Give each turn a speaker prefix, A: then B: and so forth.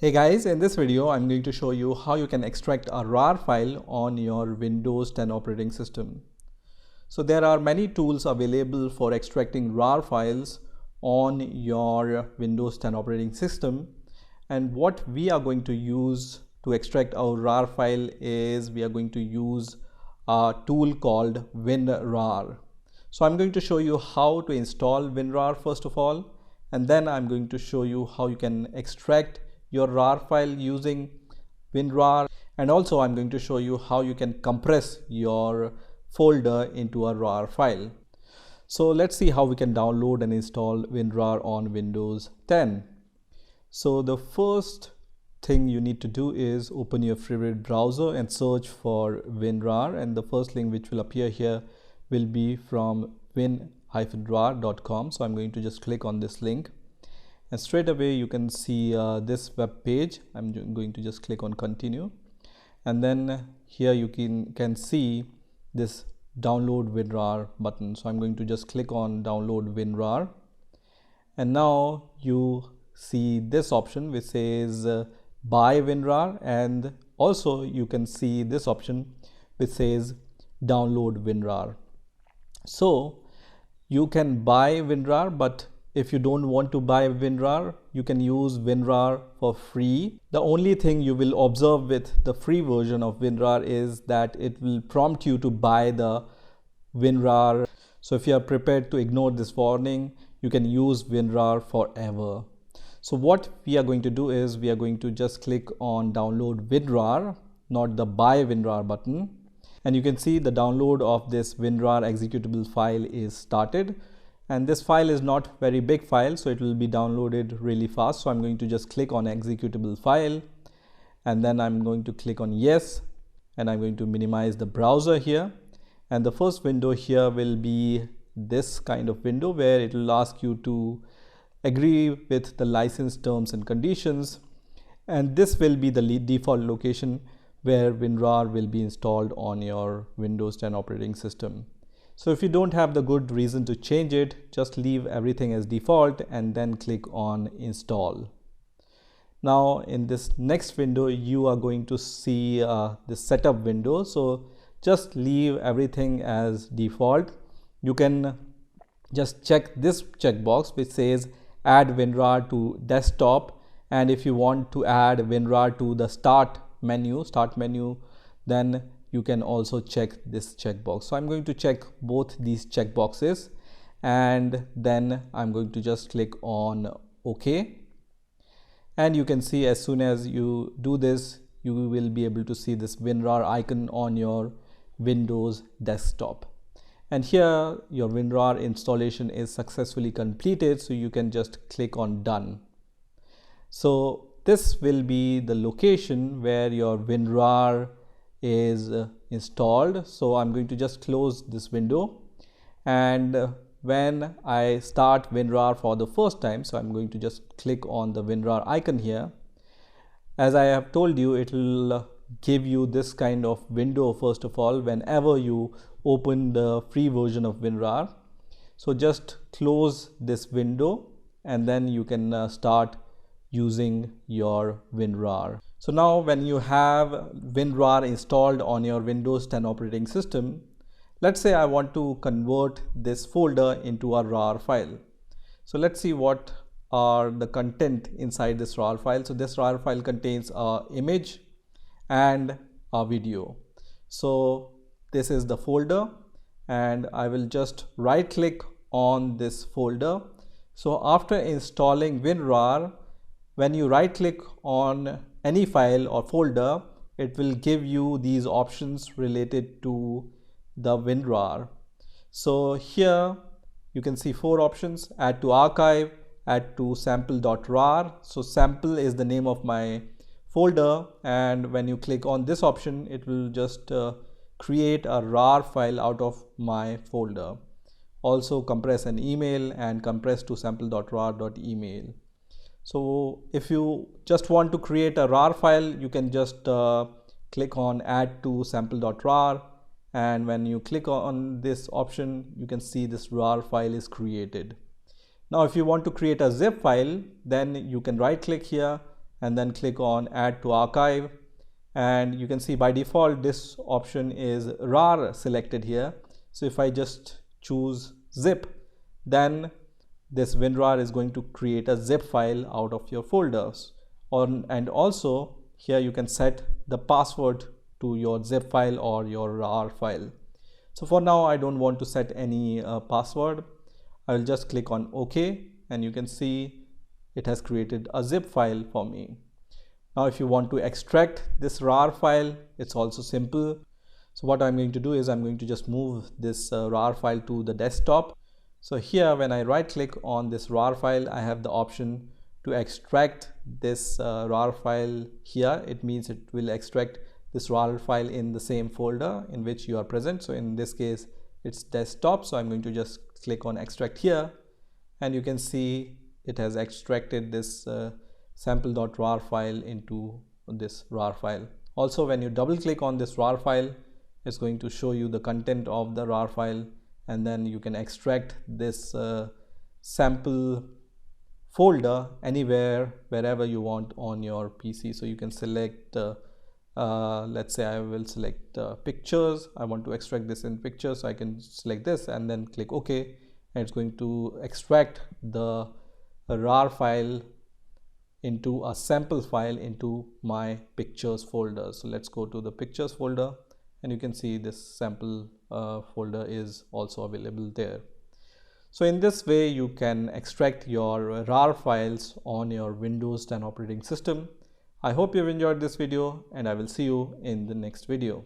A: Hey guys, in this video I'm going to show you how you can extract a RAR file on your Windows 10 operating system. So there are many tools available for extracting RAR files on your Windows 10 operating system, and what we are going to use to extract our RAR file is we are going to use a tool called WinRAR. So I'm going to show you how to install WinRAR first of all, and then I'm going to show you how you can extract your RAR file using WinRAR, and also I'm going to show you how you can compress your folder into a RAR file. So let's see how we can download and install WinRAR on Windows 10. So the first thing you need to do is open your favorite browser and search for WinRAR, and the first link which will appear here will be from win-rar.com. So I'm going to just click on this link, and straight away you can see this web page. I'm going to just click on continue, and then here you can see this download WinRAR button. So I'm going to just click on download WinRAR, and now you see this option which says buy WinRAR, and also you can see this option which says download WinRAR. So you can buy WinRAR, but if you don't want to buy WinRAR, you can use WinRAR for free. The only thing you will observe with the free version of WinRAR is that it will prompt you to buy the WinRAR. So if you are prepared to ignore this warning, you can use WinRAR forever. So what we are going to do is we are going to just click on download WinRAR, not the buy WinRAR button. And you can see the download of this WinRAR executable file is started. And this file is not very big file, so it will be downloaded really fast. So I'm going to just click on executable file, and then I'm going to click on yes, and I'm going to minimize the browser here. And the first window here will be this kind of window where it will ask you to agree with the license terms and conditions, and this will be the default location where WinRAR will be installed on your Windows 10 operating system. So if you don't have the good reason to change it, just leave everything as default and then click on install. Now in this next window you are going to see the setup window. So just leave everything as default. You can just check this checkbox which says add WinRAR to desktop, and if you want to add WinRAR to the start menu, then you can also check this checkbox. So I'm going to check both these checkboxes, and then I'm going to just click on OK. And you can see as soon as you do this, you will be able to see this WinRAR icon on your Windows desktop. And here your WinRAR installation is successfully completed, so you can just click on done. So this will be the location where your WinRAR is installed. So I'm going to just close this window, and when I start WinRAR for the first time, so I'm going to just click on the WinRAR icon here. As I have told you, it will give you this kind of window first of all whenever you open the free version of WinRAR. So just close this window, and then you can start using your WinRAR. So now when you have WinRAR installed on your Windows 10 operating system, let's say I want to convert this folder into a RAR file. So let's see what are the content inside this RAR file. So this RAR file contains an image and a video. So this is the folder, and I will just right click on this folder. So after installing WinRAR, when you right click on any file or folder, it will give you these options related to the WinRAR. So here you can see 4 options: add to archive, add to sample.rar. So sample is the name of my folder, and when you click on this option, it will just create a RAR file out of my folder. Also compress an email and compress to sample.rar.email. So if you just want to create a RAR file, you can just click on add to sample.rar, and when you click on this option, you can see this RAR file is created. Now if you want to create a zip file, then you can right click here and then click on add to archive, and you can see by default this option is RAR selected here. So if I just choose zip, then this WinRAR is going to create a zip file out of your folders. And also here you can set the password to your zip file or your RAR file. So for now I don't want to set any password. I will just click on OK, and you can see it has created a zip file for me. Now if you want to extract this RAR file, it's also simple. So what I'm going to do is I'm going to just move this RAR file to the desktop. So here when I right click on this RAR file, I have the option to extract this RAR file here. It means it will extract this RAR file in the same folder in which you are present. So in this case it's desktop, so I'm going to just click on extract here, and you can see it has extracted this sample.rar file into this RAR file. Also when you double click on this RAR file, it's going to show you the content of the RAR file, and then you can extract this sample folder anywhere, wherever you want on your PC. So you can select let's say I will select pictures. I want to extract this in pictures, so I can select this and then click OK, and it's going to extract the RAR file into a sample file into my pictures folder. So let's go to the pictures folder, and you can see this sample folder is also available there. So in this way you can extract your RAR files on your Windows 10 operating system. I hope you've enjoyed this video, and I will see you in the next video.